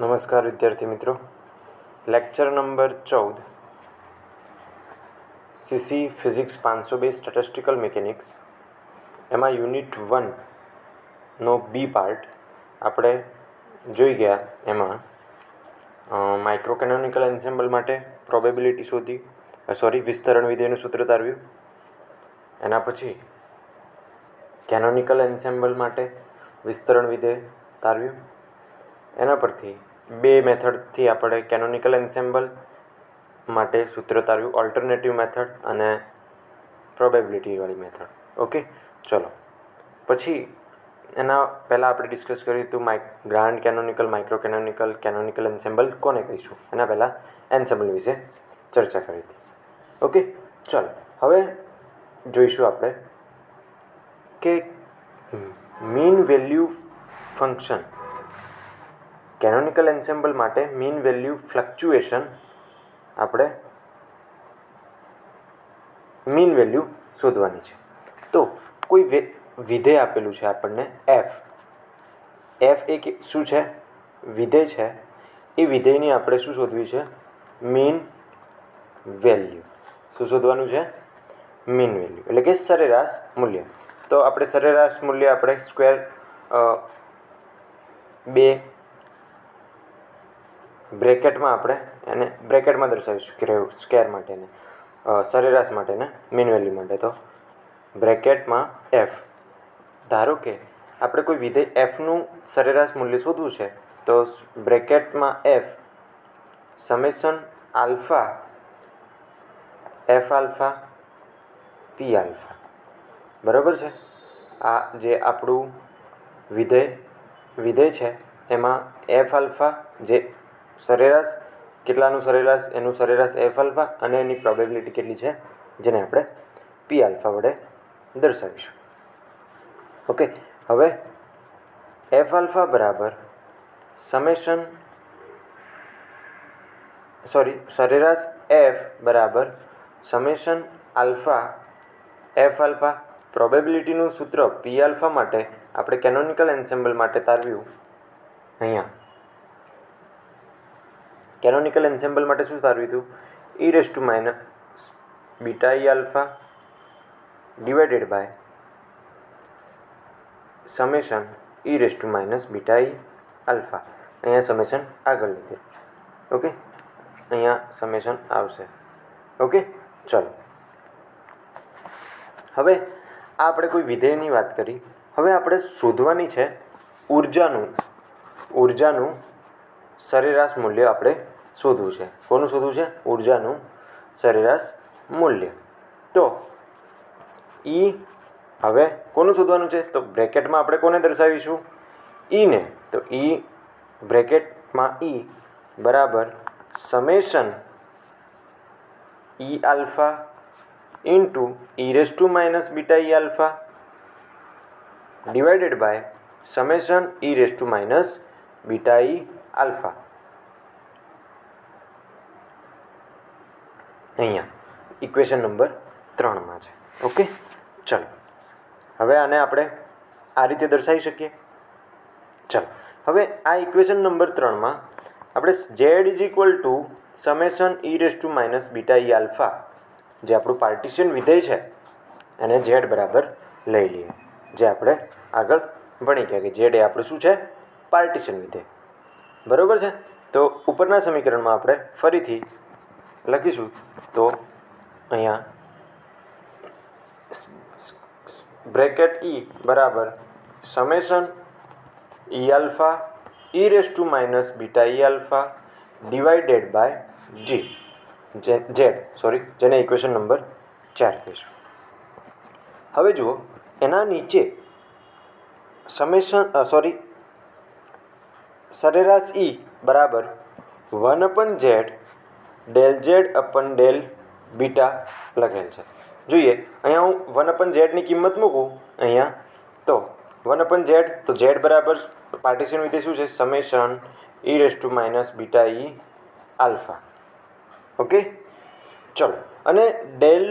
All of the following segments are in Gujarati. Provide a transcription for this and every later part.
નમસ્કાર વિદ્યાર્થી મિત્રો, lecture number 14 CC physics 502 statistical mechanics એમાં યુનિટ 1નો બી પાર્ટ આપણે જોઈ ગયા. એમાં માઇક્રો કેનોનિકલ એન્સેમ્બલ માટે પ્રોબેબિલિટી વિસ્તરણ વિધેયનું સૂત્ર તારવ્યું. એના પછી કેનોનિકલ એન્સેમ્બલ માટે વિસ્તરણ વિધેય તારવ્યું. એના પરથી બે મેથડથી આપણે કેનોનિકલ એન્સેમ્બલ માટે સૂત્ર તારવ્યું, ઓલ્ટરનેટિવ મેથડ અને પ્રોબેબિલિટીવાળી મેથડ. ઓકે, ચલો. પછી એના પહેલાં આપણે ડિસ્કસ કર્યું હતું grand canonical, micro canonical, canonical ensemble કોને કહીશું. એના પહેલાં એન્સેમ્બલ વિશે ચર્ચા કરી હતી. ઓકે, ચલો. હવે જોઈશું આપણે કે મીન વેલ્યુ ફંક્શન, કેનોનિકલ એન્સેમ્બલ માટે મીન વેલ્યુ ફ્લક્ચ્યુએશન, આપણે મીન વેલ્યુ શોધવાની છે. તો કોઈ વિધેય આપેલું છે આપણને એફ. એફ એ શું છે? વિધેય છે. એ વિધેયની આપણે શું શોધવી છે? Mean value. શું શોધવાનું છે? મીન વેલ્યુ એટલે કે સરેરાશ મૂલ્ય. તો આપણે સરેરાશ મૂલ્ય આપણે સ્ક્વેર બે બ્રેકેટમાં આપણે એને બ્રેકેટમાં દર્શાવીશું સ્ક્વેર માટેને, સરેરાશ માટેને, મીન વેલ્યુ માટે. તો બ્રેકેટમાં એફ. ધારો કે આપણે કોઈ વિધેય એફનું સરેરાશ મૂલ્ય શોધવું છે, તો બ્રેકેટમાં F summation alpha F alpha P alpha. બરાબર છે? આ જે આપણું વિધેય છે એમાં એફ આલ્ફા, જે સરેરાશ કેટલાનું સરેરાશ, એનું સરેરાશ એફ આલ્ફા અને એની પ્રોબેબિલિટી કેટલી છે, જેને આપણે પી આલ્ફા વડે દર્શાવીશું. ઓકે, હવે એફ આલ્ફા બરાબર સરેરાશ એફ બરાબર સમેશન આલ્ફા એફ આલ્ફા. પ્રોબેબિલિટીનું સૂત્ર પી આલ્ફા માટે આપણે કેનોનિકલ એન્સેમ્બલ માટે તારવ્યું. અહીંયા કેનોનિકલ એન્સેમ્બલ માટે શું તારવ્યું હતું? E raise to minus beta E alpha divided by summation E raise to minus beta E alpha. અહીંયા સમેશન આગળ લીધે. ઓકે, અહીંયા સમેશન આવશે. ઓકે, ચલો. હવે આ આપણે કોઈ વિધેયની વાત કરી. હવે આપણે શોધવાની છે ઉર્જાનું સરેરાશ મૂલ્ય. આપણે શોધવું છે. કોનું શોધવું છે? ઉર્જાનું સરેરાશ મૂલ્ય. તો ઈ હવે કોનું શોધવાનું છે? તો બ્રેકેટમાં આપણે કોને દર્શાવીશું? ઈને. તો ઈ બ્રેકેટમાં ઈ બરાબર summation E alpha into E raise to minus beta E alpha divided by summation E raise to minus beta E alpha. અહીંયા ઇક્વેશન નંબર 3માં છે. ઓકે, ચલો. હવે આને આપણે આ રીતે દર્શાવી શકીએ. ચલો, હવે આ ઇક્વેશન નંબર 3માં આપણે Z is equal two summation E raise to minus beta E alpha, જે આપણું પાર્ટીશન વિધેય છે, એને ઝેડ બરાબર લઈ લઈએ. જે આપણે આગળ ભણી ગયા કે ઝેડ એ આપણું શું છે? પાર્ટીશન વિધેય. બરાબર છે? તો ઉપરના સમીકરણમાં આપણે ફરીથી લખીશું. તો અહીંયા બ્રેકેટ ઈ બરાબર summation E alpha e raise to minus beta E alpha divided by જેને ઇક્વેશન નંબર 4 કહીશું. હવે જુઓ, એના નીચે સરેરાશ ઈ બરાબર 1/z del Z upon del beta લખેલ છે. જોઈએ, અહીંયા હું 1/z ની કિંમત મૂકું અહીંયા. તો 1/z, તો z બરાબર પાર્ટીશન વિધેય શું છે? Summation E raise to minus beta E alpha. Okay, ચલો. અને del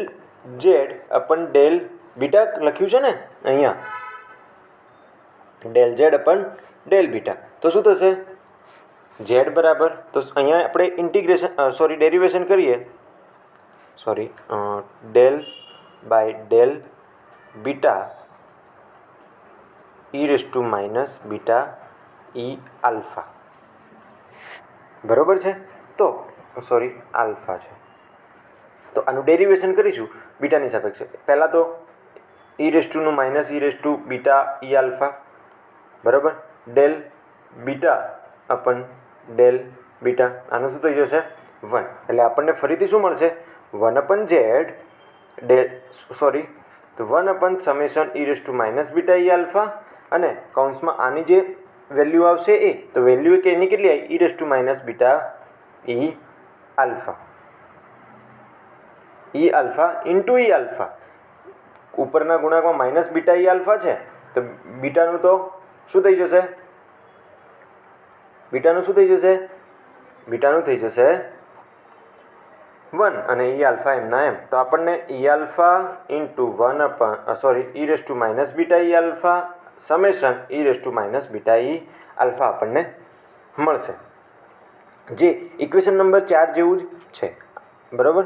Z upon del beta લખ્યું છે ને અહીંયા, del Z upon del beta. તો શું થશે? ઝેડ બરાબર, તો અહીંયા આપણે ઇન્ટિગ્રેશન ડેરિવેશન કરીએ, del by del beta e raise to minus beta E alpha, બરાબર છે. તો આલ્ફા છે, તો આનું ડેરિવેશન કરીશું બીટાની સાપેક્ષે. પહેલાં તો ઈ રેસ ટુનું minus E raise to beta E alpha, બરાબર, del beta upon del beta, આનું શું થઈ જશે 1. એટલે આપણને ફરીથી શું મળશે 1 અપન ઝેડ તો 1 upon summation E raise to minus beta E alpha, અને કૌંસમાં આની જે વેલ્યુ આવશે એ, તો વેલ્યુ એની કેટલી આવી ઈ raise to minus beta E alpha into E alpha. ઉપરના ગુણાંકમાં માઇનસ બીટા ઈ આલ્ફા છે, તો બીટાનું તો શું થઈ જશે, બીટાનું થઈ જશે 1 અને ઈ આલ્ફા એમના એમ. તો આપણને E alpha into 1 upon E raise to minus beta E alpha summation E raise to minus beta E alpha આપણને મળશે, જે ઇક્વેશન નંબર 4 જેવું જ છે, બરાબર.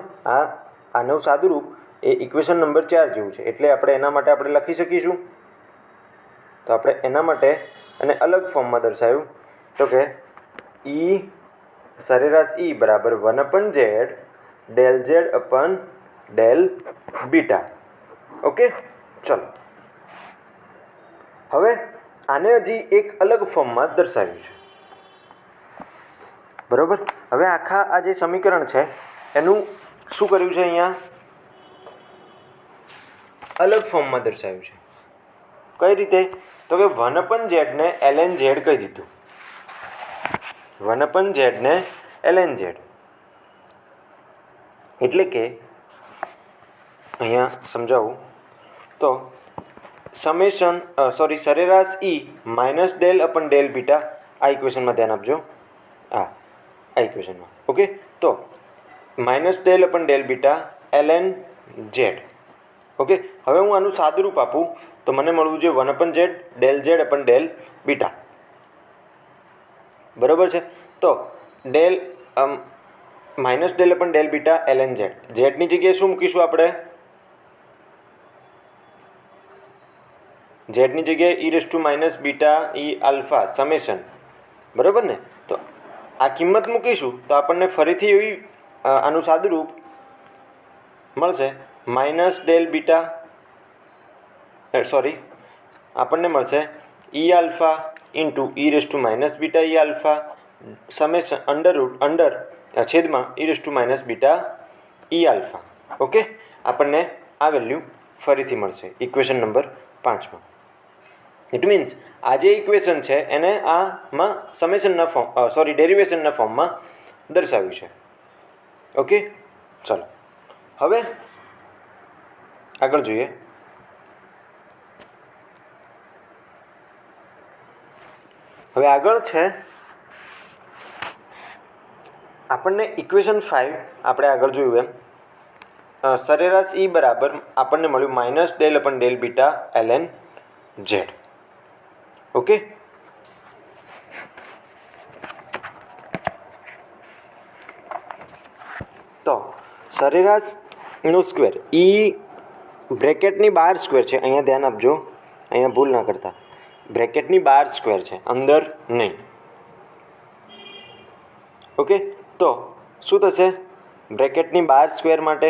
આનું સાદુરૂપ એ ઇક્વેશન નંબર 4 જેવું છે, એટલે એના માટે આપણે લખી શકીશું. તો આપણે એના માટે અને અલગ ફોર્મમાં દર્શાવ્યું, તો કે ઈ સરેરાશ ઈ બરાબર 1 upon Z del Z upon del beta. Okay, ચલો હવે આને હજી એક અલગ ફોર્મમાં દર્શાવ્યું છે, બરાબર. હવે આખા આ જે સમીકરણ છે એનું શું કર્યું છે, અહીંયા અલગ ફોર્મમાં દર્શાવ્યું છે. કઈ રીતે, તો કે 1 અપન ઝેડને ln ઝેડ કહી દીધું, 1 અપન ઝેડને ln ઝેડ, એટલે કે અહીંયા સમજાવું તો સમેશન સરેરાશ E minus del upon del beta, આ ઇક્વેશનમાં ધ્યાન આપજો, આ ઇક્વેશનમાં. ઓકે, તો minus del upon del beta ln Z. Okay, હવે હું આનું સાદુરૂપ આપું તો મને મળવું જોઈએ 1 upon Z upon del beta, બરાબર છે. તો minus del upon del beta ln Z, ઝેડની જગ્યાએ શું મૂકીશું આપણે, ઝેડની જગ્યાએ E raise to minus beta E alpha summation, બરાબર ને. તો આ કિંમત મૂકીશું તો આપણને ફરીથી એવી આનું સાદુરૂપ મળશે માઇનસ ડેલ બીટા આપણને મળશે E alpha into E raise to minus beta E alpha summation under છેદમાં E raise to minus beta E alpha. Okay, આપણને આ વેલ્યુ ફરીથી મળશે ઇક્વેશન નંબર 5માં. ઇટ મીન્સ આ જે ઇક્વેશન છે એને આમાં સમેશનના ડેરિવેશનના ફોર્મમાં દર્શાવ્યું છે. ઓકે, ચાલો હવે આગળ જોઈએ. હવે આગળ છે આપણને ઇક્વેશન 5 આપણે આગળ જોયું એમ સરેરાશ ઈ બરાબર આપણને મળ્યું minus del upon del beta ln Z. Okay, તો સરેરાશનો સ્ક્વેર ઈ બ્રેકેટની બહાર સ્ક્વેર છે, અહીંયા ધ્યાન આપજો, અહીંયા ભૂલ ના કરતા, બ્રેકેટની બહાર સ્ક્વેર છે, અંદર નહીં. ઓકે, તો શું થશે બ્રેકેટની બહાર સ્ક્વેર માટે,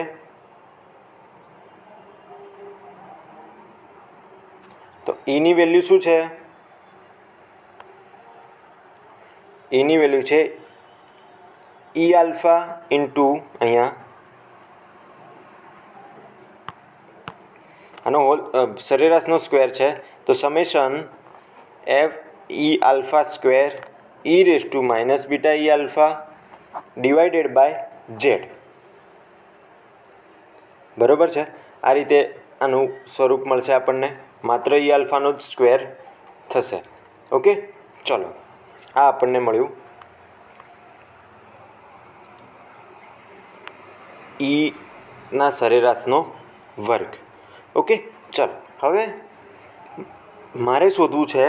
તો ઈની વેલ્યુ શું છે, ઈની વેલ્યુ છે ઈ આલ્ફા ઇન્ટુ અહીંયા આનો સરેરાશનો સ્ક્વેર છે, તો summation F e alpha square e raise to minus beta E alpha divided by Z, બરાબર છે. આ રીતે આનું સ્વરૂપ મળશે આપણને, માત્ર ઈ આલ્ફાનો જ સ્ક્વેર થશે. ઓકે, ચલો આ આપણને મળ્યું ઈના સરેરાશનો વર્ગ. ઓકે, ચાલો હવે મારે શોધવું છે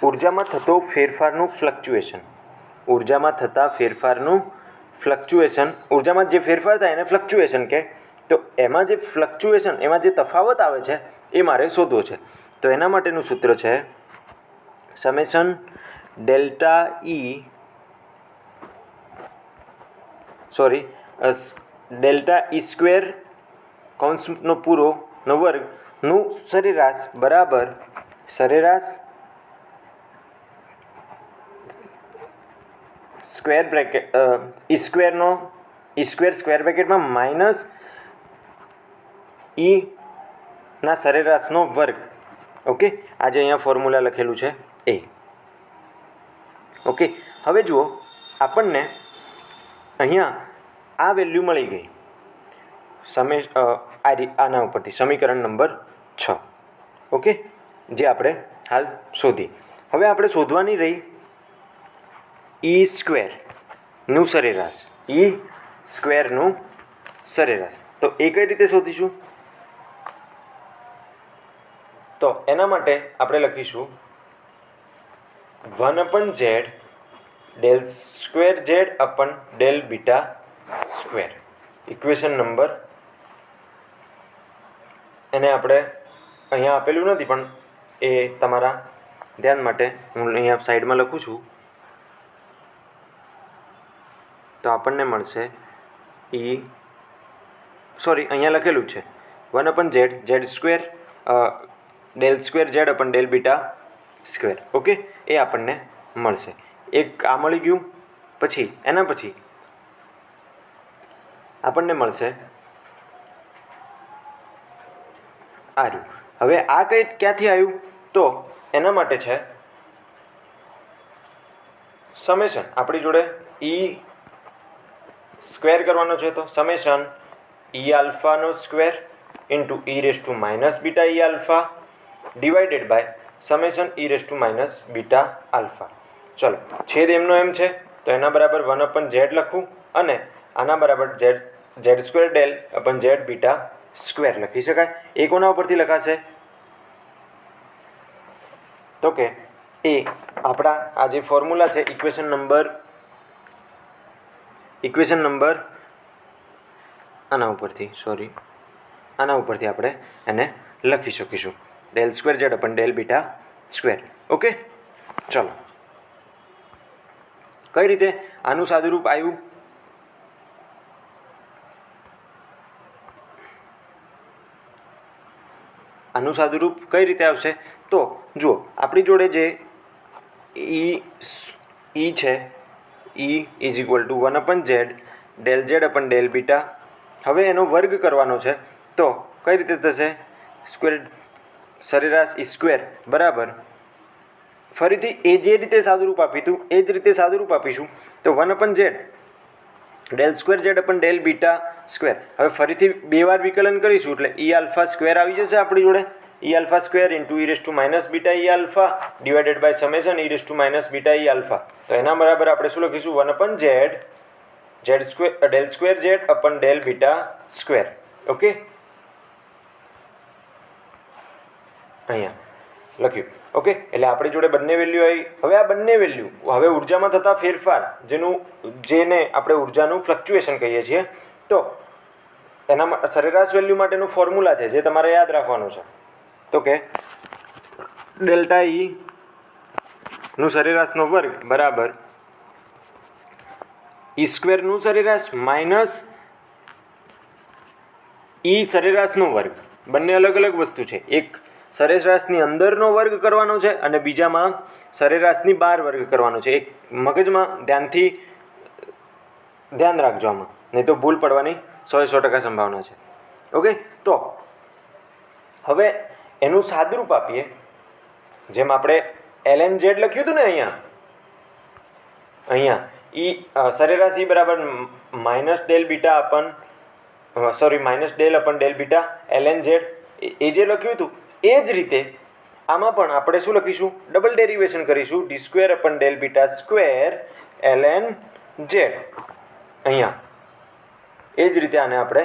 ઉર્જામાં થતો ફેરફારનું ફ્લક્ચ્યુએશન. ઉર્જામાં થતા ફેરફારનું ફ્લક્ચ્યુએશન, ઉર્જામાં જે ફેરફાર થાય એને ફ્લક્ચ્યુએશન કહે. તો એમાં જે ફ્લક્ચ્યુએશન, એમાં જે તફાવત આવે છે એ મારે શોધવો છે. તો એના માટેનું સૂત્ર છે સમેશન ડેલ્ટા ઈ સ્ક્વેર કૌંસનો પૂરો નો વર્ગનું સરેરાશ બરાબર સરેરાશ સ્ક્વેર બ્રેકેટ ઈ સ્ક્વેર સ્ક્વેર બ્રેકેટમાં માઇનસ ના સરેરાશનો વર્ગ. ઓકે, આજે અહીંયા ફોર્મ્યુલા લખેલું છે એ. ઓકે, હવે જુઓ આપણને અહીંયા આ વેલ્યુ મળી ગઈ આના ઉપરથી સમીકરણ નંબર 6. ઓકે, જે આપણે હાલ શોધી. હવે આપણે શોધવાની રહી ઈ સ્ક્વેરનું સરેરાશ. ઈ સ્ક્વેરનું સરેરાશ. તો એ કઈ રીતે શોધીશું? તો એના માટે આપણે લખીશું 1/z del square z upon del beta square. Equation number, એને આપણે અહીંયા આપેલું નથી પણ એ તમારા ધ્યાન માટે હું અહીંયા સાઈડમાં લખું છું. તો આપણને મળશે અહીંયા લખેલું જ છે 1/z z square del square z upon del beta square. Okay, એ આપણને મળશે. એક આ મળી ગયું. પછી એના પછી આપણને મળશે આ રહ્યું. હવે આ ક્યાંથી આવ્યું? તો એના માટે છે સમેશન. આપણી જોડે ઈ સ્ક્વેર કરવાનો છે, તો સમેશન ઈ આલ્ફાનો square into E raise to minus beta E alpha divided by summation E raise to minus beta alpha. ચલો, છેદ એમનો એમ છે તો એના બરાબર 1/z લખું અને આના બરાબર z square del upon z beta square લખી શકાય. એ કોના ઉપરથી લખાશે? તો કે એ આપણા આ જે ફોર્મ્યુલા છે ઇક્વેશન નંબર આના ઉપરથી આપણે એને લખી શકીશું del square z upon del beta square. Okay, ચલો કઈ રીતે આનું સાદુરૂપ આવ્યું? આનું સાદુરૂપ કઈ રીતે આવશે? તો જુઓ, આપણી જોડે જે ઈ છે, E is equal to 1/z del z upon del beta. હવે એનો વર્ગ કરવાનો છે તો કઈ રીતે થશે? સ્ક્વેર સરેરાશ ઈ સ્ક્વેર બરાબર ફરીથી એ જે રીતે સાદુરૂપ આપ્યું હતું એ જ રીતે સાદુરૂપ આપીશું. તો 1/z del square z upon del beta square. હવે ફરીથી બે વાર વિકલન કરીશું એટલે ઈ આલ્ફા સ્ક્વેર આવી જશે આપણી જોડે. E alpha square into E raise to minus beta E alpha divided by summation E raise to minus beta E alpha. તો એના બરાબર આપણે શું લખીશું? 1/z del square z upon del beta square. Okay, અહીંયા લખ્યું. ઓકે, એટલે આપણી જોડે બંને વેલ્યુ આવી. હવે આ બંને વેલ્યુ હવે ઉર્જામાં થતા ફેરફાર જેને આપણે ઉર્જાનું ફ્લક્ચ્યુએશન કહીએ છીએ, તો એના સરેરાશ વેલ્યુ માટેનું ફોર્મ્યુલા છે જે તમારે યાદ રાખવાનું છે. તો કે ડેલ્ટા ઈ નું સરેરાશનો વર્ગ બરાબર ઈ સ્ક્વેરનું સરેરાશ માઇનસ ઈ સરેરાશનો વર્ગ. બંને અલગ અલગ વસ્તુ છે. એક સરેરાશની અંદરનો વર્ગ કરવાનો છે અને બીજામાં સરેરાશની બહાર વર્ગ કરવાનો છે. એક મગજમાં ધ્યાન રાખજો આમાં, નહીં તો ભૂલ પડવાની 100% સંભાવના છે. ઓકે, તો હવે એનું સાદુરૂપ આપીએ. જેમ આપણે ln z લખ્યું હતું ને અહીંયા ઈ સરેરાશ ઈ બરાબર minus del upon del beta ln z એ જે લખ્યું હતું એ જ રીતે આમાં પણ આપણે શું લખીશું? ડબલ ડેરિવેશન કરીશું D square અપન del beta square ln z. અહીંયા એ જ રીતે આને આપણે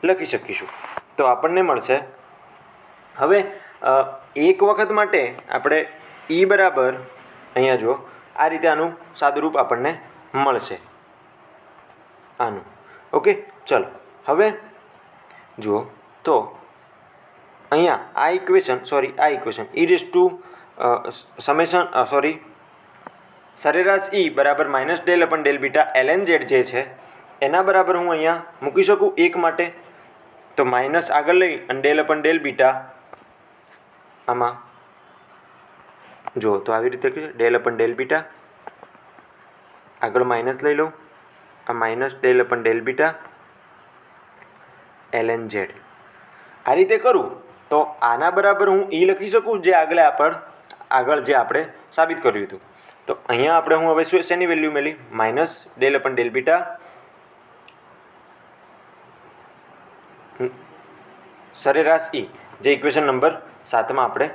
લખી શકીશું. તો આપણને મળશે હવે એક વખત માટે આપણે ઈ બરાબર અહીંયા જો આ રીતે આનું સાદુરૂપ આપણને મળશે આનું. ઓકે, ચલો હવે જુઓ તો અહીંયા આ ઇક્વેશન સરેરાશ ઈ બરાબર minus del upon del beta ln z જે છે એના બરાબર હું અહીંયા મૂકી શકું 1 માટે, તો માઇનસ આગળ લઈ અને ડેલ અપન ડેલ બીટા આમાં જુઓ તો આવી રીતે ડેલ અપન ડેલ બીટા આગળ માઇનસ લઈ લઉં, આ minus del upon del beta ln z આ રીતે કરું તો આના બરાબર હું એ લખી શકું જે આગળ જે આપણે સાબિત કર્યું હતું. તો અહીંયા આપણે હું હવે શેની વેલ્યુ મેળવી? Minus del upon del beta સરેરાશ ઈ જે ઇક્વેશન નંબર 7 આપણે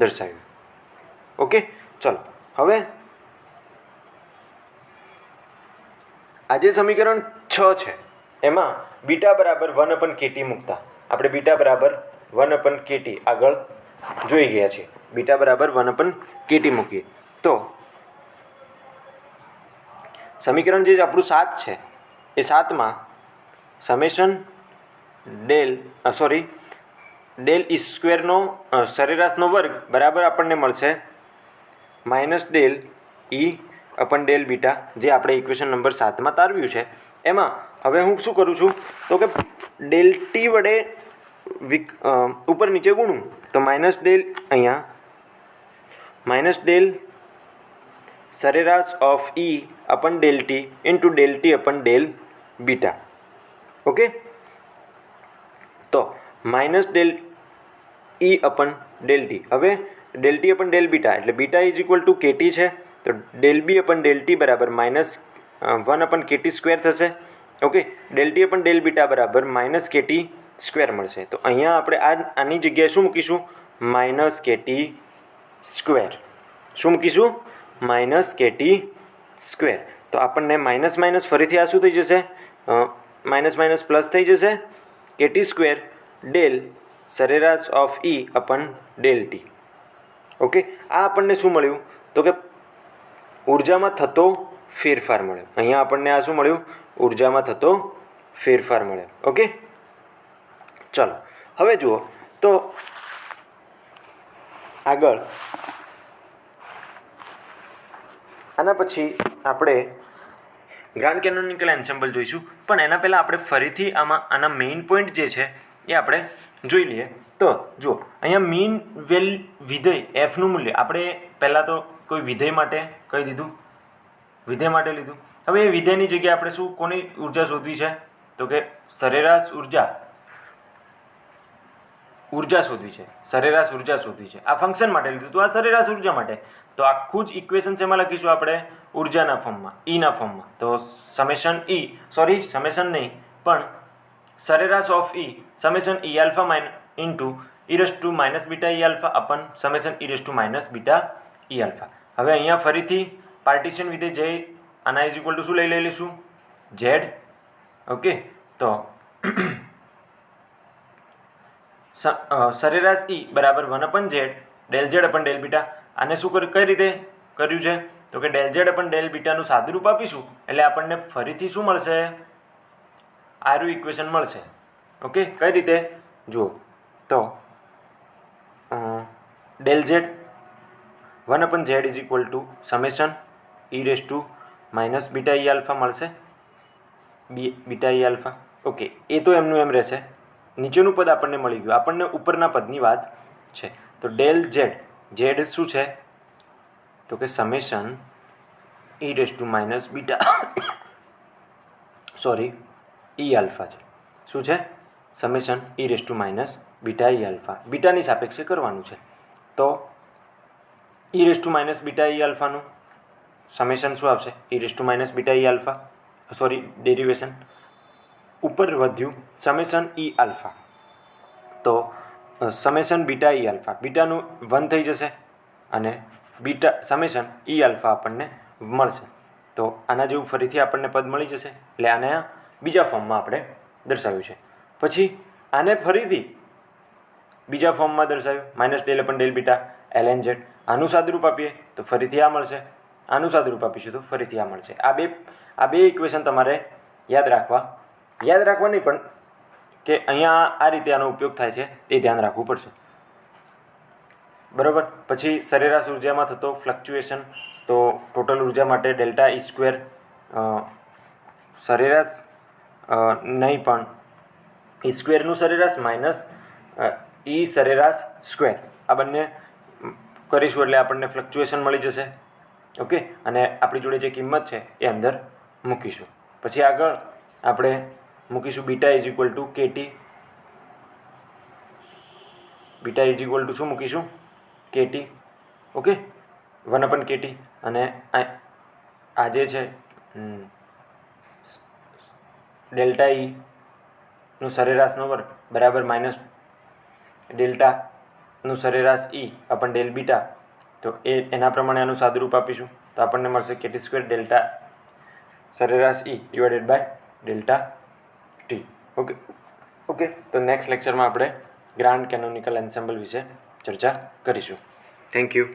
દર્શાવ્યું. ઓકે, ચલો હવે આ જે સમીકરણ 6 છે એમાં બીટા બરાબર 1/kt મૂકતા આપણે બીટા બરાબર 1/kt આગળ જોઈ ગયા છીએ. બીટા બરાબર 1/kt મૂકીએ તો સમીકરણ જે આપણું 7 છે એ 7માં સમેશન ડેલ ઈ સ્ક્વેરનો સરેરાશનો વર્ગ બરાબર આપણને મળશે minus del E upon del beta જે આપણે ઇક્વેશન નંબર 7માં તારવ્યું છે. એમાં હવે હું શું કરું છું તો કે ડેલ ટી વડે ઉપર નીચે ગુણું તો માઇનસ ડેલ અહીંયા માઇનસ ડેલ સરેરાશ of E upon del T into del T upon del beta. Okay, તો minus del E upon del T, હવે del T upon del beta એટલે beta is equal to KT છે, તો del B upon del T બરાબર માઇનસ 1/kt સ્ક્વેર થશે. Okay, del T upon del beta બરાબર માઇનસ કેટી સ્ક્વેર મળશે. તો અહીંયા આપણે આની જગ્યાએ શું મૂકીશું? Minus KT square. શું મૂકીશું? Minus KT square. તો આપણને માઇનસ માઇનસ ફરીથી આ શું થઈ જશે? માઇનસ માઇનસ પ્લસ થઈ જશે. કેટી સ્ક્વેર ડેલ સરેરાશ of E upon del T. Okay, આ આપણને શું મળ્યું તો કે ઉર્જામાં થતો ફેરફાર મળ્યો. અહીંયા આપણને આ શું મળ્યું? ઉર્જામાં થતો ફેરફાર મળ્યો. ઓકે, ચલો હવે જુઓ તો આગળ આના પછી આપણે ગ્રાન્ડ કેનોનિકલ એન્સેમ્બલ જોઈશું, પણ એના પહેલાં આપણે ફરીથી આના મેઇન પોઈન્ટ જે છે એ આપણે જોઈ લઈએ. તો જુઓ અહીંયા મીન વિધેય એફનું મૂલ્ય આપણે પહેલાં તો કોઈ વિધેય માટે કહી દીધું, વિધેય માટે લીધું. હવે એ વિધેયની જગ્યાએ આપણે શું કોની ઉર્જા શોધવી છે તો કે સરેરાશ ઉર્જા શોધવી છે. સરેરાશ ઉર્જા શોધવી છે. આ ફંક્શન માટે લીધું તો આ સરેરાશ ઉર્જા માટે. તો આખું જ ઇક્વેશન શેમાં લખીશું આપણે? ઉર્જાના ફોર્મમાં, ઈના ફોર્મમાં. તો સમેશન નહીં પણ સરેરાશ of E summation E alpha into E minus beta E alpha upon summation E beta E alpha. હવે અહીંયા ફરીથી પાર્ટીશન વિધેય જઈ આના ઇઝ ઇક્વલ ટુ શું લઈ લઈશું? ઝેડ. ઓકે, તો સરેરાશ ઈ બરાબર 1/z del Z upon del beta. આને શું કઈ રીતે કર્યું છે તો કે ડેલ ઝેડ અપન ડેલ બીટાનું સાદુરૂપ આપીશું એટલે આપણને ફરીથી શું મળશે? આરું ઇક્વેશન મળશે. ઓકે, કઈ રીતે જુઓ તો del Z 1/z is equal two summation E minus beta E alpha મળશે, બીટા ઈ આલ્ફા. ઓકે, એ તો એમનું એમ રહેશે. નીચેનું પદ આપણને મળી ગયું, આપણને ઉપરના પદની વાત છે. તો ડેલ ઝેડ શું છે તો કે સમેશન ઈ માઇનસ બીટા ઈ આલ્ફા છે. શું છે? સમેશન ઈ માઇનસ બીટા ઈ આલ્ફા. બીટાની સાપેક્ષે કરવાનું છે. તો ઈ માઇનસ બીટા ઈ આલ્ફાનું સમેશન શું આવશે? ઈ માઇનસ બીટા ઈ આલ્ફા ડેરિવેશન ઉપર વધ્યું સમેશન ઈ આલ્ફા. તો સમેશન બીટા ઈ આલ્ફા, બીટાનું 1 થઈ જશે અને બીટા સમેશન ઈ આલ્ફા આપણને મળશે. તો આના જેવું ફરીથી આપણને પદ મળી જશે. એટલે આને બીજા ફોર્મમાં આપણે દર્શાવ્યું છે. પછી આને ફરીથી બીજા ફોર્મમાં દર્શાવ્યું minus del upon del beta ln z. આનું સાદુરૂપ આપીએ તો ફરીથી આ મળશે આનું સાદુરૂપ આપીશું તો ફરીથી આ મળશે. આ બે ઇક્વેશન તમારે યાદ રાખવા નહીં પણ કે અહીંયા આ રીતે આનો ઉપયોગ થાય છે એ ધ્યાન રાખવું પડશે. બરાબર. પછી સરેરાશ ઉર્જામાં થતો ફ્લક્ચ્યુએશન, તો ટોટલ ઉર્જા માટે ડેલ્ટા ઈ સ્ક્વેર, સરેરાશ નહીં પણ ઈ સ્ક્વેરનું સરેરાશ માઇનસ ઈ સરેરાશ સ્ક્વેર, આ બંને કરીશું એટલે આપણને ફ્લક્ચ્યુએશન મળી જશે. ઓકે, અને આપણી જોડે જે કિંમત છે એ અંદર મૂકીશું. પછી આગળ આપણે મૂકીશું beta is equal to KT. Beta is equal to શું મૂકીશું? કેટી. Okay, 1/KT. અને આ જે છે ડેલ્ટા ઈનું સરેરાશનો વર્ગ બરાબર માઇનસ ડેલ્ટાનું સરેરાશ ઈ અપન ડેલ બીટા. તો એના પ્રમાણે આનું સાદુરૂપ આપીશું તો આપણને મળશે કેટી સ્ક્વેર ડેલ્ટા સરેરાશ E divided by delta T. Okay, તો નેક્સ્ટ લેક્ચરમાં આપણે ગ્રાન્ડ કેનોનિકલ એન્સેમ્બલ વિશે ચર્ચા કરીશું. Thank you.